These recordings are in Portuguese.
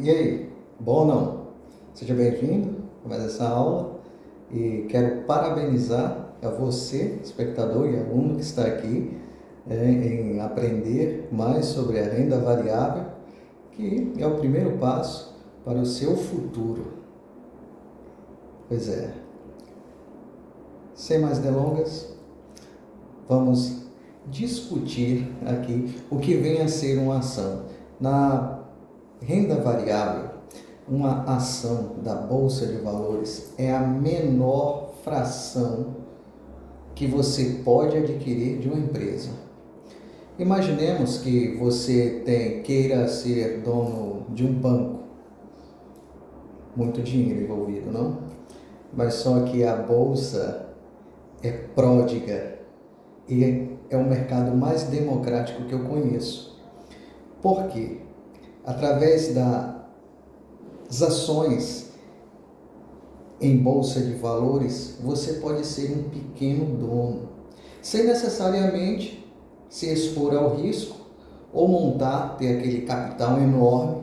E aí, bom ou não? Seja bem-vindo a mais essa aula e quero parabenizar a você, espectador e aluno que está aqui em aprender mais sobre a renda variável, que é o primeiro passo para o seu futuro. Pois é, sem mais delongas, vamos discutir aqui o que vem a ser uma ação. Na renda variável, uma ação da Bolsa de Valores é a menor fração que você pode adquirir de uma empresa. Imaginemos que você queira ser dono de um banco. Muito dinheiro envolvido, não? Mas só que a Bolsa é pródiga e é o mercado mais democrático que eu conheço. Por quê? Através das ações em bolsa de valores, você pode ser um pequeno dono, sem necessariamente se expor ao risco ou ter aquele capital enorme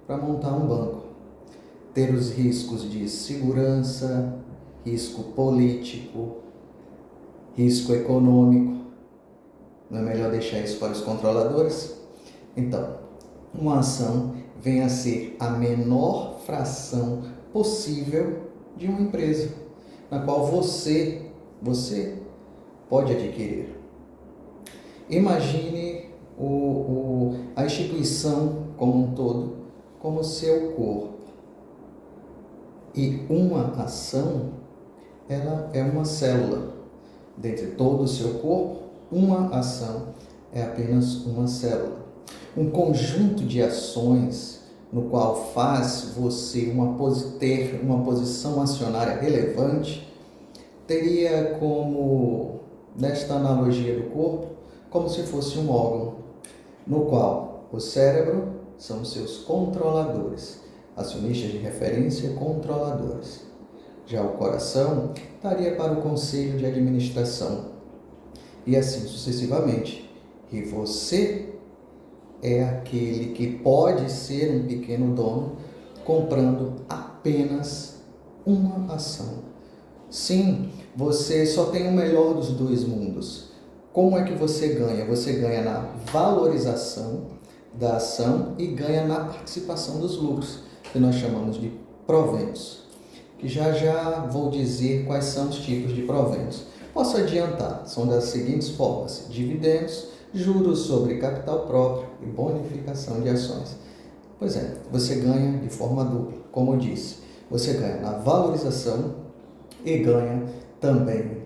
para montar um banco. Ter os riscos de segurança, risco político, risco econômico. Não é melhor deixar isso para os controladores? Então, uma ação vem a ser a menor fração possível de uma empresa, na qual você pode adquirir. Imagine a instituição como um todo, como seu corpo. E uma ação, ela é uma célula. Dentre todo o seu corpo, uma ação é apenas uma célula. Um conjunto de ações no qual faz você ter uma posição acionária relevante, teria como, nesta analogia do corpo, como se fosse um órgão, no qual o cérebro são os seus controladores, acionistas de referência controladores. Já o coração estaria para o conselho de administração, e assim sucessivamente. E você é aquele que pode ser um pequeno dono comprando apenas uma ação. Sim, você só tem o melhor dos dois mundos. Como é que você ganha? Você ganha na valorização da ação e ganha na participação dos lucros, que nós chamamos de proventos. Que já vou dizer quais são os tipos de proventos. Posso adiantar, são das seguintes formas: dividendos, juros sobre capital próprio e bonificação de ações. Pois é, você ganha de forma dupla, como eu disse. Você ganha na valorização e ganha também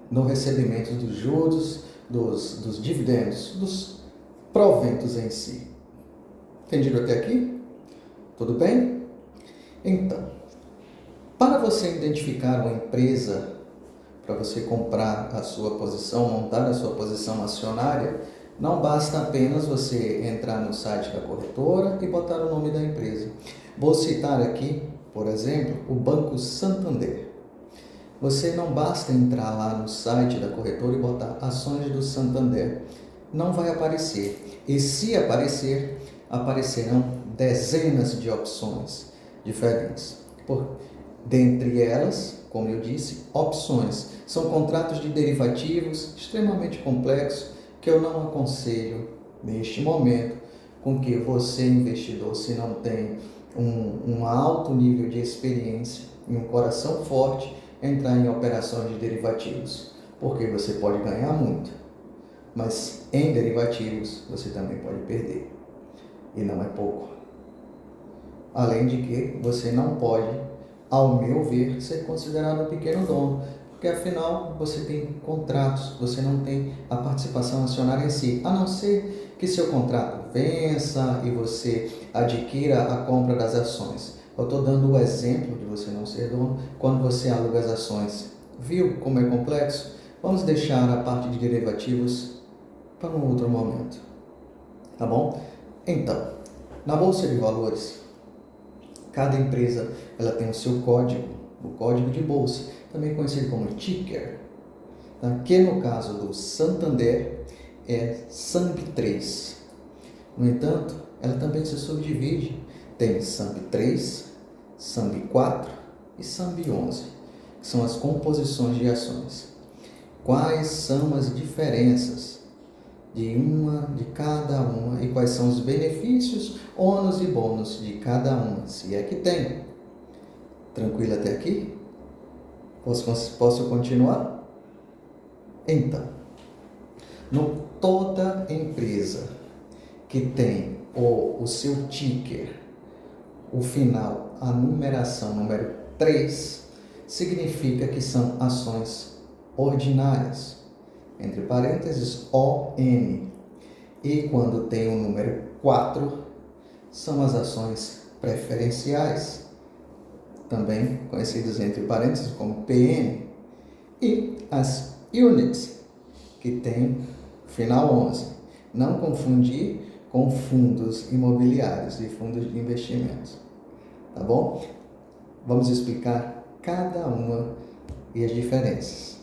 no recebimento dos juros, dos dividendos, dos proventos em si. Entendido até aqui? Tudo bem? Então, para você identificar uma empresa, para você comprar a sua posição, montar a sua posição acionária, não basta apenas você entrar no site da corretora e botar o nome da empresa. Vou citar aqui, por exemplo, o Banco Santander. Você não basta entrar lá no site da corretora e botar ações do Santander. Não vai aparecer. E se aparecer, aparecerão dezenas de opções diferentes. Dentre elas, como eu disse, opções. São contratos de derivativos extremamente complexos que eu não aconselho neste momento com que você, investidor, se não tem um alto nível de experiência e um coração forte, entrar em operações de derivativos, porque você pode ganhar muito, mas em derivativos você também pode perder, e não é pouco. Além de que você não pode, ao meu ver, ser considerado um pequeno dono, porque afinal você tem contratos, você não tem a participação acionária em si, a não ser que seu contrato vença e você adquira a compra das ações. Eu estou dando o exemplo de você não ser dono quando você aluga as ações. Viu como é complexo? Vamos deixar a parte de derivativos para um outro momento, tá bom? Então, na Bolsa de Valores, cada empresa ela tem o seu código, o código de bolsa, também conhecido como ticker, tá? Que no caso do Santander é SANG3. No entanto, ela também se subdivide Tem SAMB 3, SAMB 4 e SAMB 11, que são as composições de ações. Quais são as diferenças de cada uma e quais são os benefícios, ônus e bônus de cada uma, se é que tem. Tranquilo até aqui? Posso continuar? Então, toda empresa que tem o seu ticker, o final, a numeração número 3, significa que são ações ordinárias, entre parênteses ON. E quando tem o número 4, são as ações preferenciais, também conhecidas entre parênteses como PN. E as units, que tem final 11. Não confundir com fundos imobiliários e fundos de investimentos. Tá bom? Vamos explicar cada uma e as diferenças.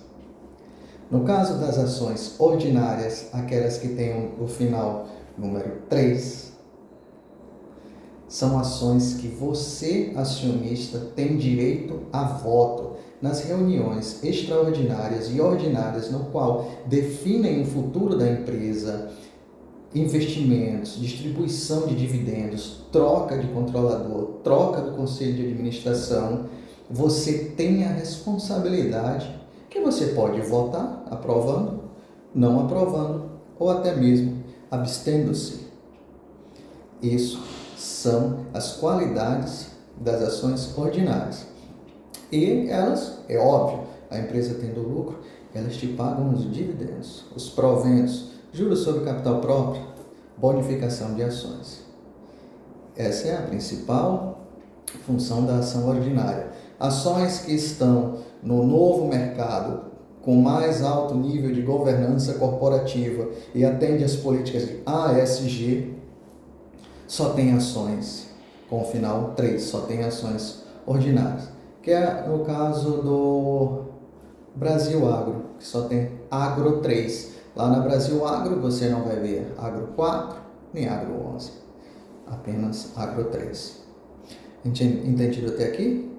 No caso das ações ordinárias, aquelas que têm o final número 3, são ações que você, acionista, tem direito a voto nas reuniões extraordinárias e ordinárias, no qual definem o futuro da empresa, investimentos, distribuição de dividendos, troca de controlador, troca do conselho de administração. Você tem a responsabilidade que você pode votar aprovando, não aprovando ou até mesmo abstendo-se. Isso são as qualidades das ações ordinárias. E elas, é óbvio, a empresa tendo lucro, elas te pagam os dividendos, os proventos, juros sobre capital próprio, bonificação de ações. Essa é a principal função da ação ordinária. Ações que estão no novo mercado, com mais alto nível de governança corporativa e atende às políticas de ASG, só tem ações com o final 3, só tem ações ordinárias, que é no caso do Brasil Agro, que só tem Agro 3. Lá na Brasil Agro você não vai ver Agro 4 nem Agro 11, apenas Agro 3. Entendido até aqui?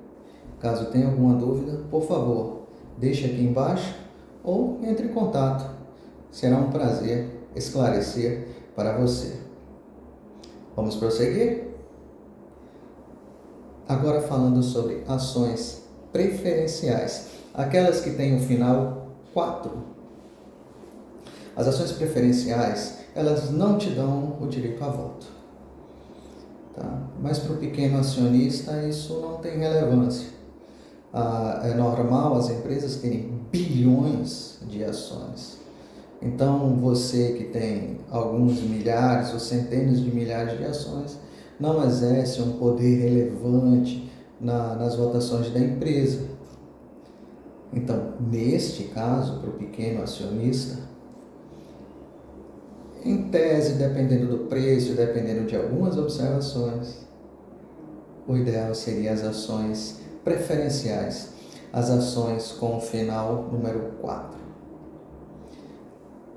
Caso tenha alguma dúvida, por favor, deixe aqui embaixo ou entre em contato. Será um prazer esclarecer para você. Vamos prosseguir? Agora falando sobre ações preferenciais, aquelas que têm o final 4. As ações preferenciais, elas não te dão o direito a voto. Tá? Mas para o pequeno acionista isso não tem relevância. É normal as empresas terem bilhões de ações. Então, você que tem alguns milhares ou centenas de milhares de ações, não exerce um poder relevante nas votações da empresa. Então, neste caso, para o pequeno acionista, em tese, dependendo do preço, dependendo de algumas observações, o ideal seria as ações preferenciais, as ações com o final número 4.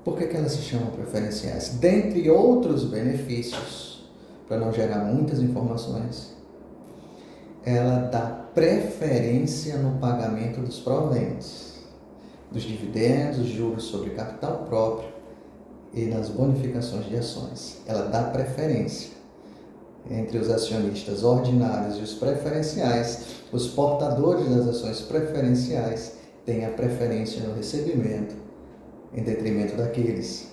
Por que elas se chamam preferenciais? Dentre outros benefícios, para não gerar muitas informações, ela dá preferência no pagamento dos proventos, dos dividendos, juros sobre capital próprio e nas bonificações de ações. Ela dá preferência. Entre os acionistas ordinários e os preferenciais, os portadores das ações preferenciais têm a preferência no recebimento, em detrimento daqueles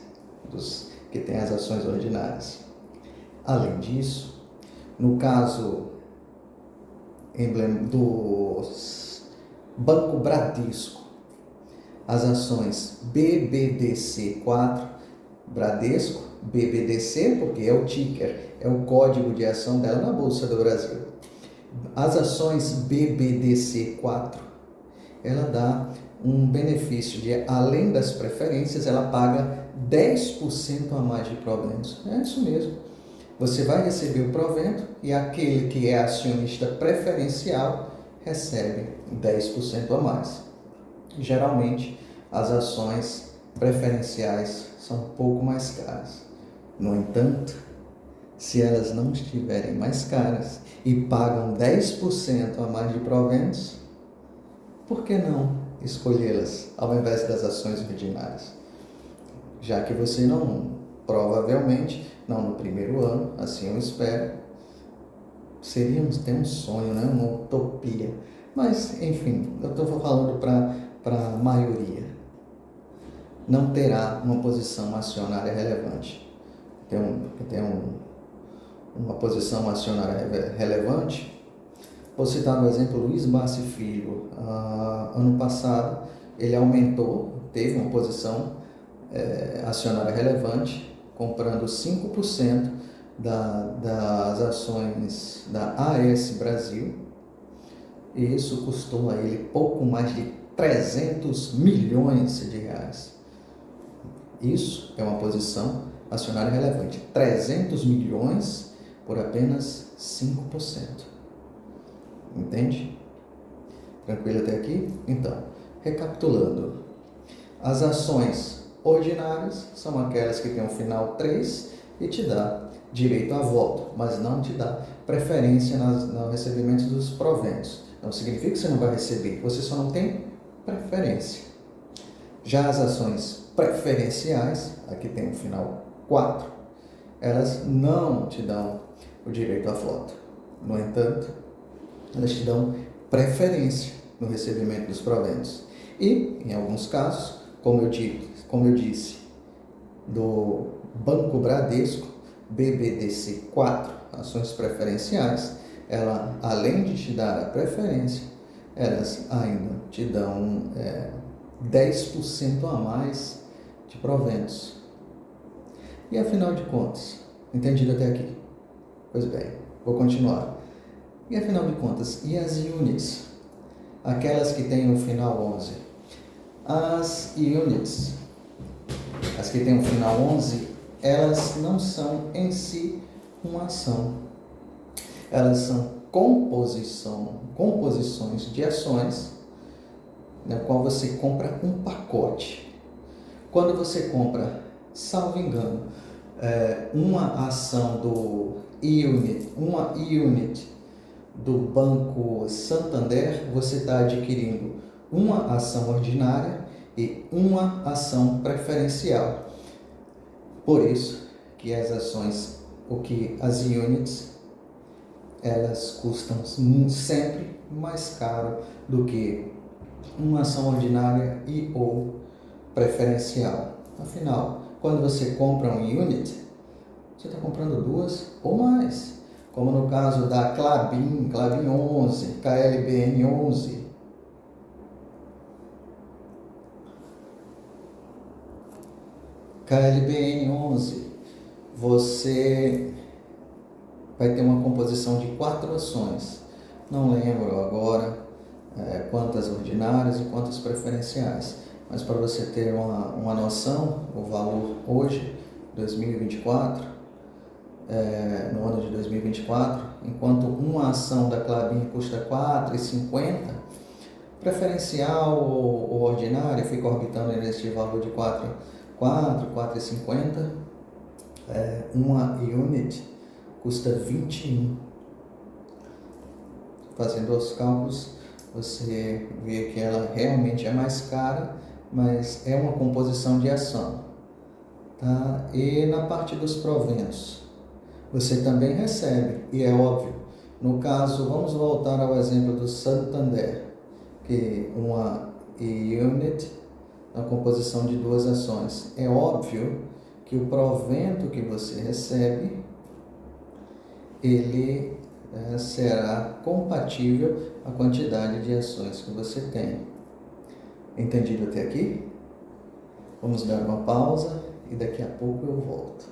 que têm as ações ordinárias. Além disso, no caso do Banco Bradesco, as ações BBDC4, Bradesco, BBDC, porque é o ticker, é o código de ação dela na Bolsa do Brasil. As ações BBDC4, ela dá um benefício de, além das preferências, ela paga 10% a mais de proventos. É isso mesmo. Você vai receber o provento e aquele que é acionista preferencial recebe 10% a mais. Geralmente, as ações preferenciais são um pouco mais caras. No entanto, Se elas não estiverem mais caras e pagam 10% a mais de proventos, por que não escolhê-las ao invés das ações ordinárias? Já que você não, provavelmente, não no primeiro ano, assim eu espero, seria ter um sonho, né? Uma utopia. Mas, enfim, eu estou falando para a maioria. Não terá uma posição acionária relevante. Uma posição acionária relevante. Vou citar no exemplo Luiz Bassi Filho. Ano passado, ele teve uma posição acionária relevante, comprando 5% das ações da AS Brasil, e isso custou a ele pouco mais de 300 milhões de reais. Isso é uma posição acionária relevante, 300 milhões por apenas 5%. Entende? Tranquilo até aqui? Então, recapitulando, as ações ordinárias são aquelas que têm um final 3 e te dá direito a voto, mas não te dá preferência no recebimento dos proventos. Não significa que você não vai receber, você só não tem preferência. Já as ações preferenciais, aqui tem um final 4, elas não te dão o direito a voto. No entanto, elas te dão preferência no recebimento dos proventos. E, em alguns casos, como eu disse, do Banco Bradesco, BBDC 4, ações preferenciais, ela, além de te dar a preferência, elas ainda te dão 10% a mais de proventos. E afinal de contas, entendido até aqui? Pois bem, vou continuar. E afinal de contas, e as units? Aquelas que têm o final 11. As units, as que têm o final 11, elas não são em si uma ação. Elas são composições de ações, na qual você compra um pacote. Quando você compra, salvo engano, uma ação uma unit do Banco Santander, você está adquirindo uma ação ordinária e uma ação preferencial. Por isso que as units, elas custam sempre mais caro do que uma ação ordinária e ou preferencial. Afinal, quando você compra um unit, você está comprando duas ou mais, como no caso da Klabin 11, KLBN 11. KLBN 11, você vai ter uma composição de 4 ações. Não lembro agora quantas ordinárias e quantas preferenciais, mas para você ter uma noção, o valor hoje, 2024, no ano de 2024, enquanto uma ação da Klabin custa R$ 4,50, preferencial ou ordinária fica orbitando nesse valor de R$ 4,50, uma unit custa 21. Fazendo os cálculos, você vê que ela realmente é mais cara, mas é uma composição de ação. Tá? E na parte dos proventos, você também recebe, e é óbvio. No caso, vamos voltar ao exemplo do Santander, que uma unit, a composição de 2 ações. É óbvio que o provento que você recebe, ele será compatível à quantidade de ações que você tem. Entendido até aqui? Vamos dar uma pausa e daqui a pouco eu volto.